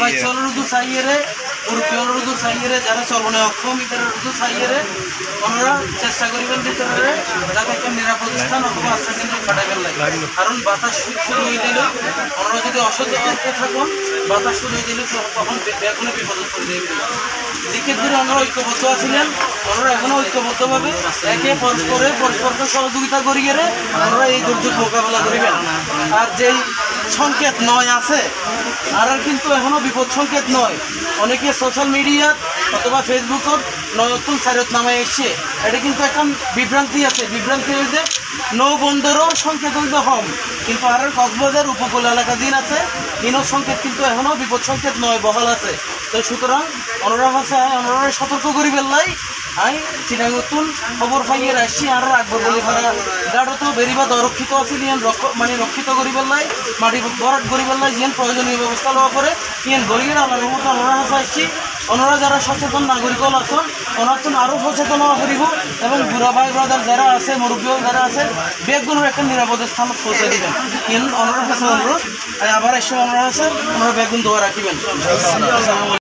ভাই চলরুদু চাইয়ে উরুদু চাইয়ে যারা চলনে অক্ষম ইতার উর্দু চাইয়ে ওনারা চেষ্টা করিবেন ভিতরে যাতে একটা নিরাপদ স্থান অথবা আশ্রয় কেন্দ্র ফাটাইবেন লাগে কারণ বাতাস শুরু হয়ে দিল ওনারা যদি অসতর্কে থাকুন বাতাস শুরু হয়ে দিলে তখন বেগুনে বিপদ করে দেবে দিকের দূরে ওনারা ঐক্যবদ্ধ আছিলেন ওনারা এখনও ঐক্যবদ্ধভাবে একে পরস্পরকে সহযোগিতা করিয়ে ওনারা এই দুর্যোগ মোকাবেলা করিবেন আর যেই সংকেত নয় আছে আর কিন্তু এখনও বিপদ সংকেত নয় অনেকে সোশ্যাল মিডিয়াত অথবা ফেসবুকত নতুন সাইরত নামে এসছে এটা কিন্তু একটা বিভ্রান্তি আছে বিভ্রান্তি হয়েছে নৌ বন্দরও সংকেত হইতে হম কিন্তু আর কক্সবাজার উপকূল এলাকা দিন আছে ইনও সংকেত কিন্তু এখনও বিপদ সংকেত নয় বহাল আছে তো সুতরাং ওনারা আছে ওনারা সতর্ক করিবেন লাই চিনা নতুন খবর পাইয়ে আসছি আর রাখবো বলে ভাড়া গাড়তো বেরিবাদ অরক্ষিত আছে ইয়েন রক্ষিত করিবেন লাই মাটি ভরাট করিবেন লাই ইয়েন প্রয়োজনীয় ব্যবস্থা লওয়া করে ইয়েন গড়িয়ে আল্লাহর মতো ওনারা হাসা আসছি ওনারা যারা সচেতন নাগরিক আছেন ওনার তো আরও সচেতন হওয়া করিব এবং বুড়া ভাই ব্রাদার যারা আছে মুরব্বী যারা আছে বেগুনের একটা নিরাপদ স্থান পৌঁছে দিবেন ইয়েন ওনার কাছে অনুরোধ আবার এসে ওনারা আছে ওনারা বেগুন দোয়া রাখিবেন।